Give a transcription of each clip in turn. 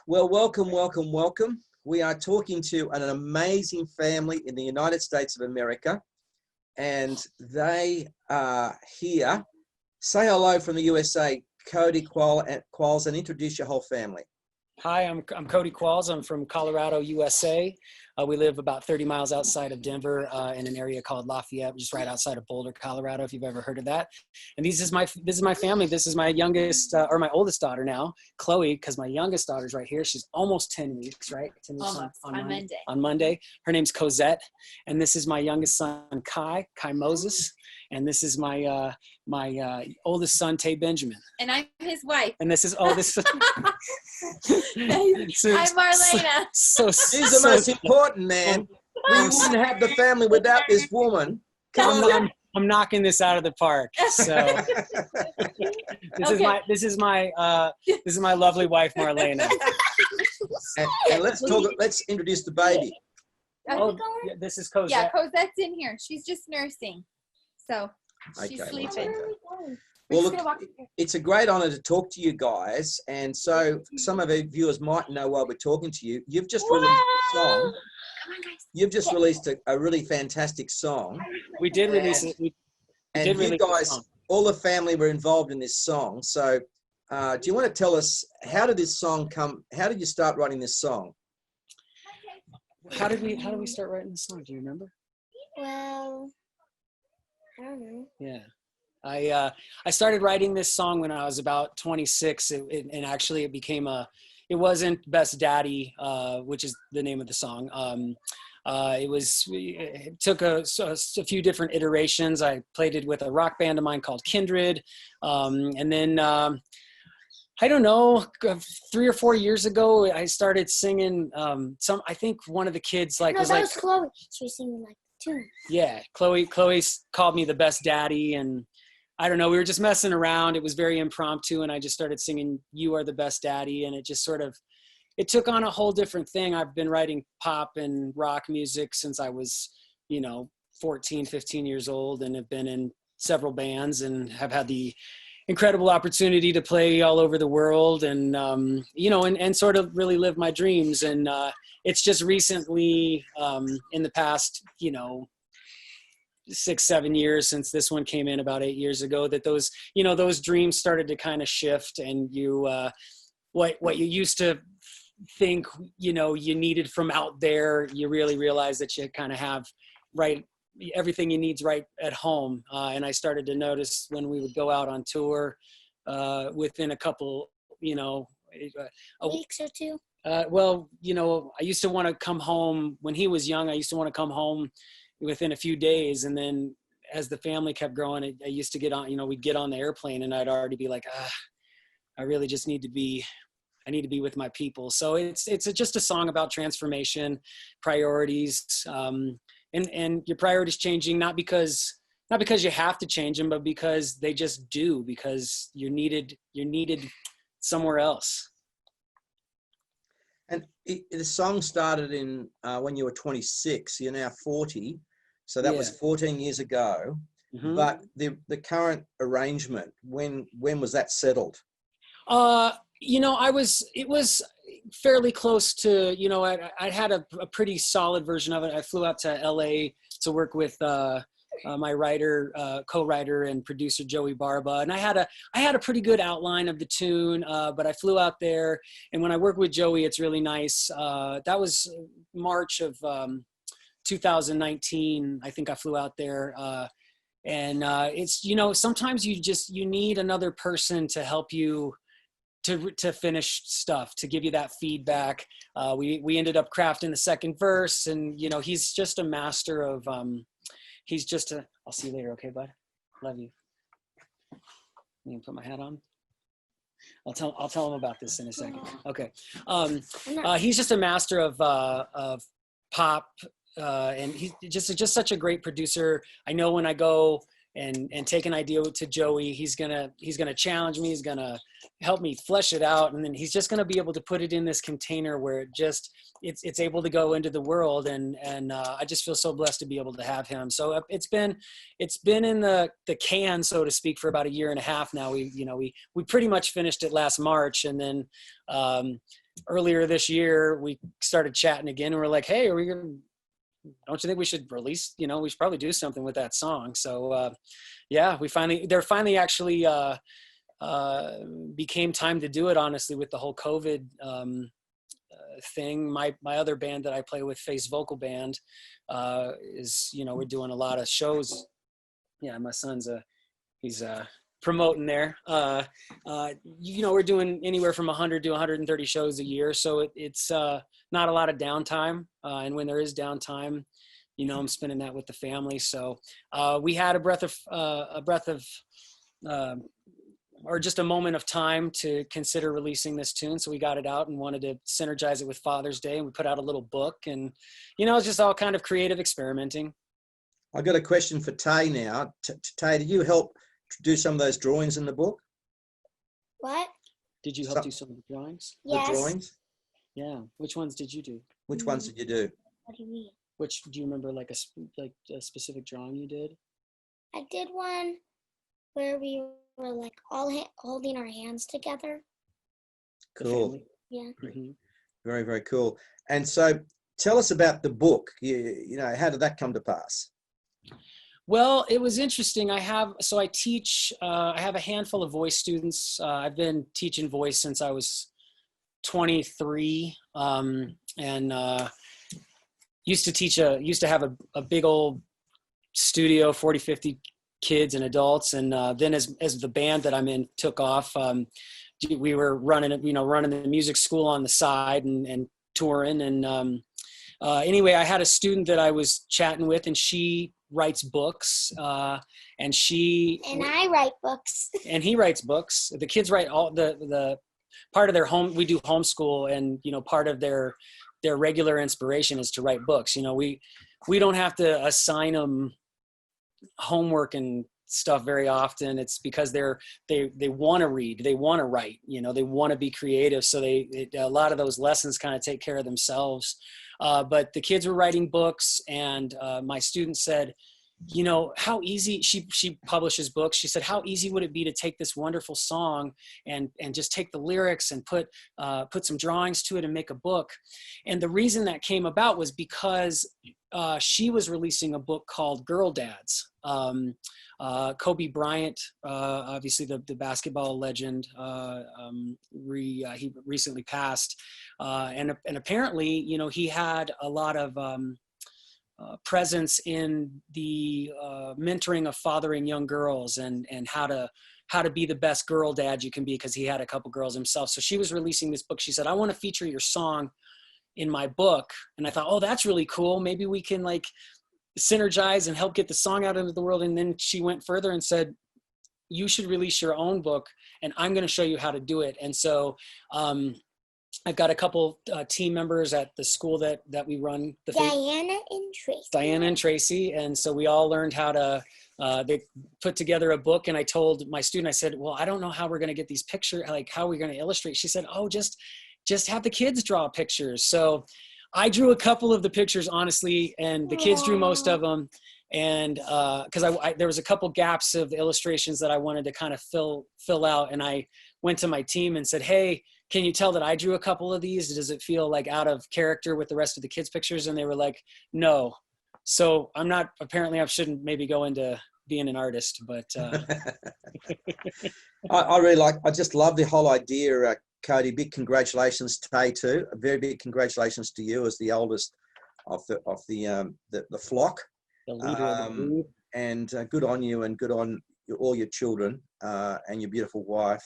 Well, welcome, welcome, welcome. We are talking to an amazing family in the United States of America, and they are here. Say hello from the USA, Cody Qualls, and introduce your whole family. Hi, I'm Cody Qualls. I'm from Colorado, USA. We live about 30 miles outside of Denver in an area called Lafayette, just right outside of Boulder, Colorado, if you've ever heard of that. And this is my family. This is my youngest or my oldest daughter now, Chloe, because my youngest daughter's right here. She's almost 10 weeks, right? 10 weeks on Monday. On Monday. Her name's Cosette. And this is my youngest son, Kai Moses. And this is my oldest son, Tay Benjamin. And I'm his wife. And this is I'm Marlena. She's the most important, man. We wouldn't have the family without this woman. I'm knocking this out of the park. So this is my lovely wife, Marlena. And let's introduce the baby. Oh, yeah, this is Cosette. Yeah, Cosette's in here. She's just nursing. So she's sleeping. Well, look, it's a great honor to talk to you guys. And so some of our viewers might know why we're talking to you. You've just released a song. Come on, guys. You've just released a really fantastic song. We did release it. And you guys, all the family were involved in this song. So do you want to tell us, how did this song come? How did you start writing this song? How did we start writing this song? Do you remember? Well, I don't know. Yeah. I started writing this song when I was about 26, and actually it wasn't Best Daddy, which is the name of the song. It took a few different iterations. I played it with a rock band of mine called Kindred. And then, I don't know, 3 or 4 years ago, I started singing I think one of the kids was Chloe. She was singing like tune. Yeah, Chloe called me the Best Daddy, and I don't know, we were just messing around. It was very impromptu, and I just started singing "You Are the Best Daddy," and it just it took on a whole different thing. I've been writing pop and rock music since I was, 14, 15 years old, and have been in several bands and have had the incredible opportunity to play all over the world and, and sort of really live my dreams. And it's just recently in the past, 6-7 years since this one came in about 8 years ago that those dreams started to kind of shift, and what you used to think, you needed from out there, you really realize that you kind of have everything you need's right at home. And I started to notice when we would go out on tour within a couple, weeks or two. I used to want to come home when he was young. I used to want to come home within a few days. And then as the family kept growing, I used to get on, we'd get on the airplane and I'd already be like, I really just need to be with my people. So it's just a song about transformation, priorities, and your priorities changing, not because you have to change them, but because they just do, because you're needed somewhere else. And the song started in when you were 26. You're now 40, so that was 14 years ago. Mm-hmm. But the current arrangement, when was that settled? It was fairly close to, I had a pretty solid version of it. I flew out to LA to work with my writer, co-writer and producer Joey Barba, and I had a pretty good outline of the tune, but I flew out there, and when I work with Joey, it's really nice. That was March of 2019. I think I flew out there, and it's, sometimes you need another person to help you to finish stuff, to give you that feedback. We ended up crafting the second verse, and he's just a master of I'll see you later, okay, bud? Love you. You can put my hat on. I'll tell him about this in a second. Okay. He's just a master of pop, and he's just such a great producer. I know when I go and take an idea to Joey, he's gonna challenge me, he's gonna help me flesh it out, and then he's just gonna be able to put it in this container where it's able to go into the world, and I just feel so blessed to be able to have him. So it's been in the can, so to speak, for about 1.5 years now. We pretty much finished it last March, and then earlier this year, we started chatting again, and we're like, hey, don't you think we should release, we should probably do something with that song. So yeah, there finally actually became time to do it, honestly, with the whole COVID thing. My other band that I play with, Face Vocal Band, is, we're doing a lot of shows. Yeah, my son's he's promoting there. We're doing anywhere from 100 to 130 shows a year, so it's not a lot of downtime. And when there is downtime, I'm spending that with the family. So we had a breath of or just a moment of time to consider releasing this tune. So we got it out and wanted to synergize it with Father's Day. And we put out a little book, and, it's just all kind of creative experimenting. I got a question for Tay now. Tay, did you help do some of those drawings in the book? What? Did you help do some of the drawings? Yes. The drawings? Yeah. Which ones did you do? Which ones did you do? What do you mean? Do you remember like a specific drawing you did? I did one where we were like all holding our hands together. Cool. Yeah. Mm-hmm. Very, very cool. And so tell us about the book. How did that come to pass? Well, it was interesting. I have a handful of voice students. I've been teaching voice since I was 23, and used to have a big old studio, 40, 50 kids and adults. And then as the band that I'm in took off, we were running the music school on the side and touring. And anyway, I had a student that I was chatting with, and she writes books, and I write books. And he writes books. The kids write all the part of their home. We do homeschool, and part of their regular inspiration is to write books. We don't have to assign them homework and stuff very often. It's because they want to read, they want to write, they want to be creative. So a lot of those lessons kind of take care of themselves. But the kids were writing books, and my student said, how easy, she publishes books. She said, how easy would it be to take this wonderful song and just take the lyrics and put some drawings to it and make a book. And the reason that came about was because she was releasing a book called Girl Dads. Kobe Bryant, obviously the basketball legend, he recently passed, and apparently, he had a lot of presence in the mentoring of fathering young girls and how to be the best girl dad you can be, because he had a couple girls himself. So she was releasing this book. She said, I want to feature your song in my book. And I thought, oh, that's really cool. Maybe we can synergize and help get the song out into the world. And then she went further and said, you should release your own book, and I'm going to show you how to do it. And so I've got a couple team members at the school that we run. Diana and Tracy. And so we all learned how to, they put together a book, and I told my student, I said, well, I don't know how we're going to get these pictures, how are we going to illustrate? She said, oh, just have the kids draw pictures. So I drew a couple of the pictures, honestly, and the kids drew most of them. And because there was a couple gaps of illustrations that I wanted to kind of fill out. And I went to my team and said, hey, can you tell that I drew a couple of these? Does it feel out of character with the rest of the kids' pictures? And they were like, no. So apparently I shouldn't maybe go into being an artist, but. I just love the whole idea, Cody. Big congratulations to Tay too. A very big congratulations to you as the oldest of the flock. The leader of the group. And good on you, and good on all your children and your beautiful wife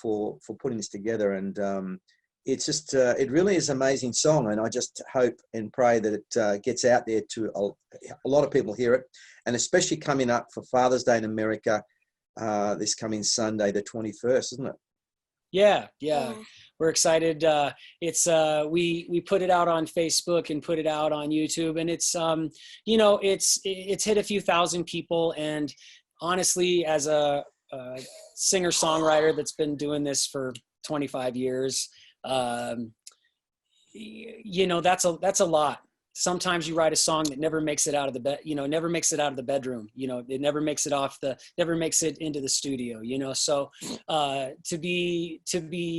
for putting this together. And it's just it really is an amazing song, and I just hope and pray that it gets out there to a lot of people hear it, and especially coming up for Father's Day in America this coming Sunday, the 21st, isn't it? Yeah. We're excited. It's we put it out on Facebook and put it out on YouTube, and it's it's hit a few thousand people. And honestly, as a singer-songwriter that's been doing this for 25 years, that's a lot. sometimes you write a song that never makes it out of the bed, never makes it out of the bedroom, it never makes it never makes it into the studio, so to be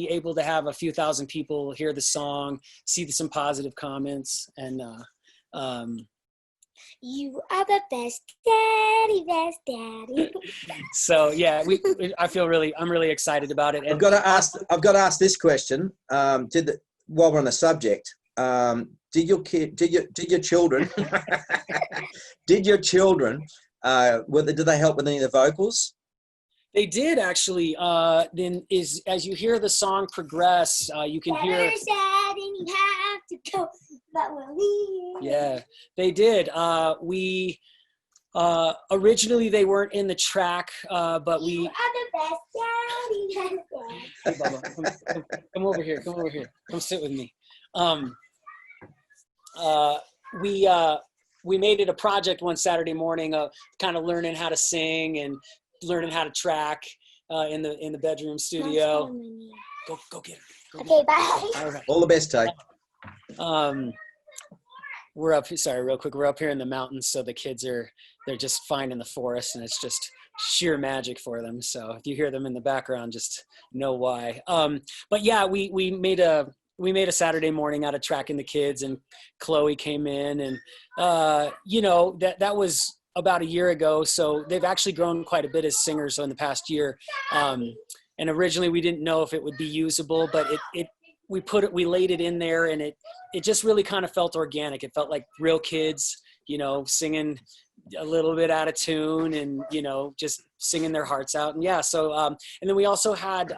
able to have a few thousand people hear the song, see some positive comments, and you are the best daddy. so yeah, I'm really excited about it. And I've got to ask this question. While we're on the subject, did your children did they help with any of the vocals? They did, actually. Then as you hear the song progress, you can hear. Sad and you have to go, but we'll leave. Yeah, they did. Originally they weren't in the track, but we. You are the best daddy. Hey, Bubba, come over here. Come over here. Come sit with me. We made it a project one Saturday morning of kind of learning how to sing and learning how to track in the bedroom studio. Go get her. Okay, bye. All right. All the best, Tay. We're up. Sorry, real quick. We're up here in the mountains, so the kids they're just fine in the forest, and it's just sheer magic for them. So if you hear them in the background, just know why. But yeah, we made a Saturday morning out of tracking the kids, and Chloe came in, and that was about a year ago. So they've actually grown quite a bit as singers in the past year. And originally we didn't know if it would be usable, but we laid it in there, and it just really kind of felt organic. It felt like real kids, singing a little bit out of tune, and, just singing their hearts out. And yeah, so, and then we also had,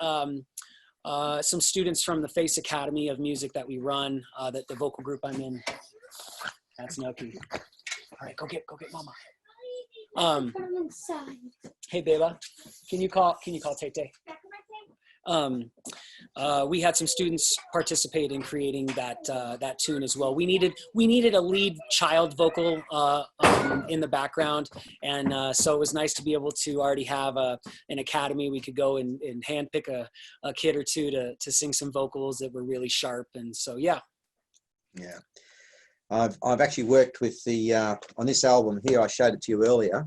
some students from the Face Academy of Music that we run, that the vocal group I'm in. That's Noki. All right, go get mama. Hey, Beba, can you call Tay? We had some students participate in creating that tune as well. We needed a lead child vocal in the background, and so it was nice to be able to already have an academy. We could go and handpick a kid or two to sing some vocals that were really sharp, and so yeah. Yeah, I've actually worked with the on this album here. I showed it to you earlier.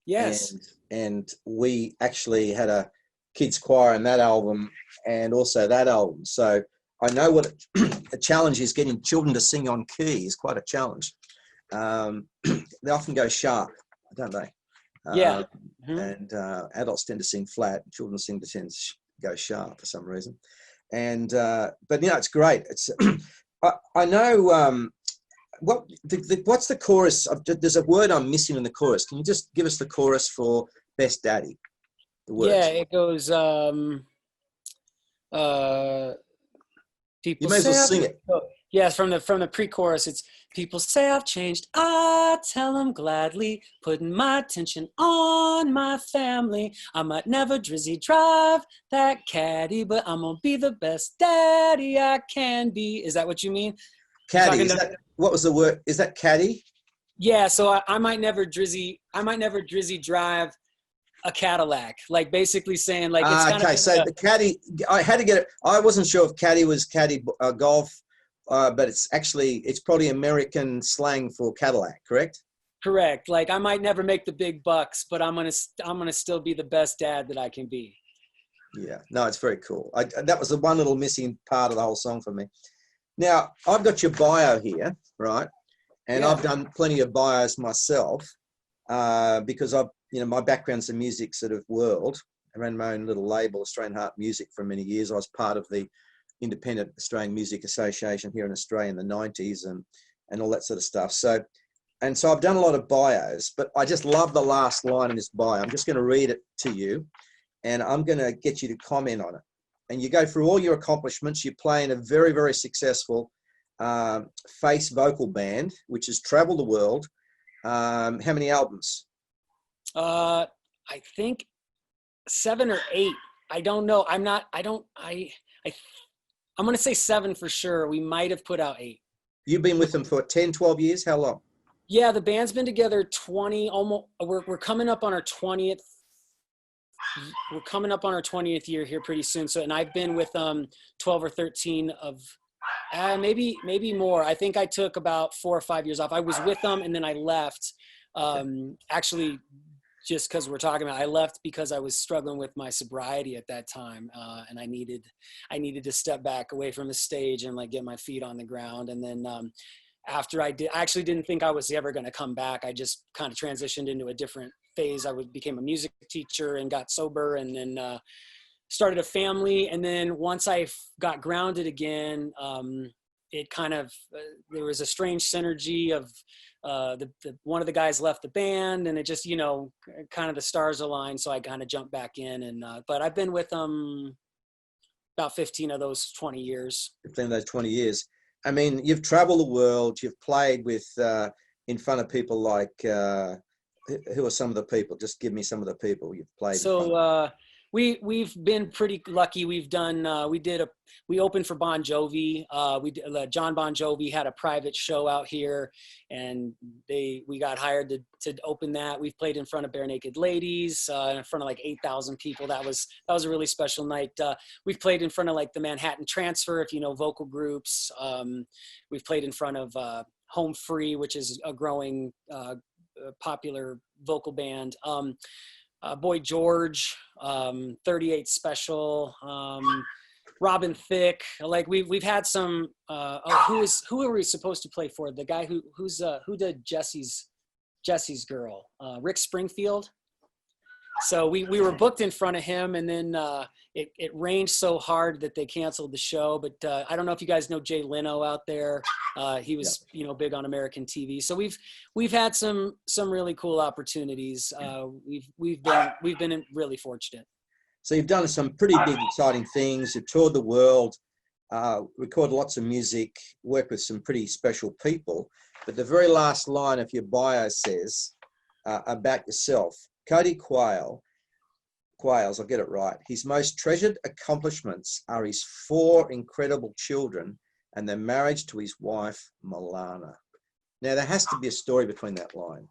Yes, and we actually had a kids choir in that album and also that album. So I know what a challenge is. Getting children to sing on key is quite a challenge. They often go sharp, don't they? Yeah. And adults tend to sing flat. Children tend to go sharp for some reason. And but it's great. It's I know. What's the chorus? There's a word I'm missing in the chorus. Can you just give us the chorus for Best Daddy? The words. Yeah, it goes. People you may as well sing it. Yes, from the pre-chorus, it's people say I've changed. I tell them gladly, putting my attention on my family. I might never drizzy drive that caddy, but I'm gonna be the best daddy I can be. Is that what you mean? Caddy. What was the word? Is that caddy? Yeah. So I might never drizzy drive a Cadillac. Like basically saying like. It's kind okay. of So the caddy. I had to get it. I wasn't sure if caddy was caddy golf. But it's probably American slang for Cadillac, correct? Correct. Like I might never make the big bucks, but I'm gonna still be the best dad that I can be. Yeah, no, it's very cool. That was the one little missing part of the whole song for me. Now I've got your bio here, right? And yeah. I've done plenty of bios myself because my background's in music sort of world. I ran my own little label, Australian Heart Music, for many years. I was part of the Independent Australian Music Association here in Australia in the 90s and all that sort of stuff. So I've done a lot of bios, but I just love the last line in this bio. I'm just going to read it to you, and I'm going to get you to comment on it. And you go through all your accomplishments. You play in a very, very successful Face vocal band, which has traveled the world. How many albums? I think 7 or 8. I don't know. I'm going to say 7 for sure. We might have put out 8. You've been with them for 10, 12 years? How long? Yeah, the band's been together 20, almost, we're coming up on our 20th. We're coming up on our 20th year here pretty soon. So, and I've been with 12 or 13 of Maybe more. I think I took about 4 or 5 years off. I was with them and then I left. Actually, just because we're talking about, I left because I was struggling with my sobriety at that time, and I needed to step back away from the stage and like get my feet on the ground. And then after I actually didn't think I was ever going to come back. I just kind of transitioned into a different phase. Became a music teacher and got sober, and then started a family. And then once I got grounded again, it kind of, there was a strange synergy of one of the guys left the band, and it just, kind of the stars aligned. So I kind of jumped back in, and but I've been with them about 15 of those 20 years. 15 of those 20 years. I mean, you've traveled the world, you've played with, in front of people like, who are some of the people? Just give me some of the people you've played. So we've been pretty lucky. We've done, we opened for Bon Jovi. John Bon Jovi had a private show out here, and we got hired to open that. We've played in front of Bare Naked Ladies, in front of like 8,000 people. That was a really special night. We've played in front of like the Manhattan Transfer, if you know vocal groups. We've played in front of Home Free, which is a growing popular vocal band. Boy George, 38 Special, Robin Thicke. Like we've had some. Who are we supposed to play for? The guy who did Jesse's Girl, Rick Springfield. So we were booked in front of him, and then it rained so hard that they canceled the show. But I don't know if you guys know Jay Leno out there. He was big on American TV. So we've had some really cool opportunities. We've been really fortunate. So you've done some pretty big, exciting things. You've toured the world, recorded lots of music, worked with some pretty special people. But the very last line of your bio says about yourself, Cody Qualls, I'll get it right. His most treasured accomplishments are his 4 incredible children and their marriage to his wife, Milana. Now, there has to be a story between that line.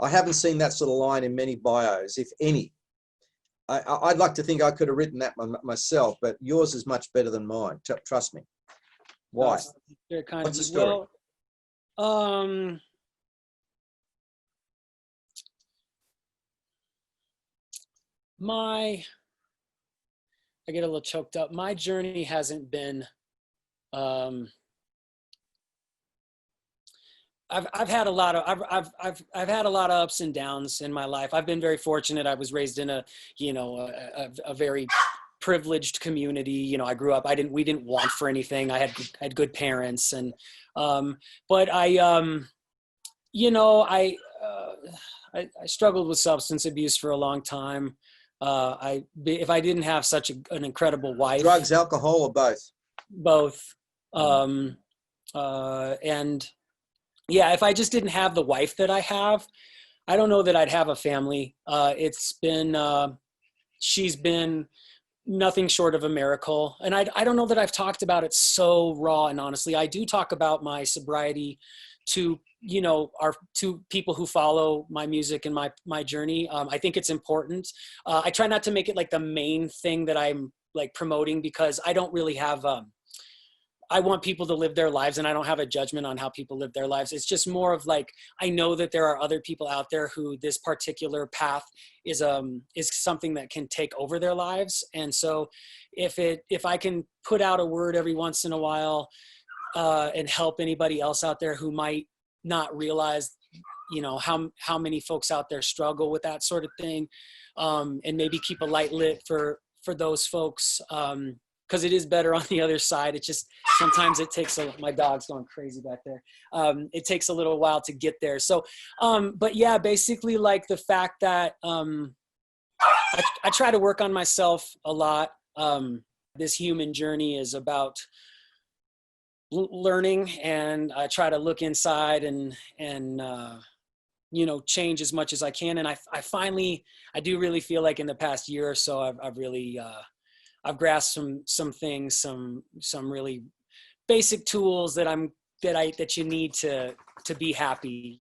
I haven't seen that sort of line in many bios, if any. I'd like to think I could have written that myself, but yours is much better than mine. Trust me. Why? What's the story? Well, I get a little choked up. My journey hasn't been, I've had a lot of, I've had a lot of ups and downs in my life. I've been very fortunate. I was raised in a very privileged community. I grew up, we didn't want for anything. I had good parents, and, but I struggled with substance abuse for a long time. If I didn't have such an incredible wife. Drugs, alcohol, or both? Both. And yeah, if I just didn't have the wife that I have, I don't know that I'd have a family. She's been nothing short of a miracle. And I don't know that I've talked about it so raw and honestly. I do talk about my sobriety to to people who follow my music and my journey. I think it's important. I try not to make it like the main thing that I'm like promoting, because I don't really have, I want people to live their lives, and I don't have a judgment on how people live their lives. It's just more of like, I know that there are other people out there who this particular path is something that can take over their lives. And so if I can put out a word every once in a while, and help anybody else out there who might not realize, how many folks out there struggle with that sort of thing, and maybe keep a light lit for those folks, because it is better on the other side. It just, sometimes it takes my dog's going crazy back there. It takes a little while to get there. So, but yeah, basically like the fact that I try to work on myself a lot. This human journey is about learning, and I try to look inside and change as much as I can. And I do really feel like in the past year or so, I've really, I've grasped some things, some really basic tools that you need to be happy.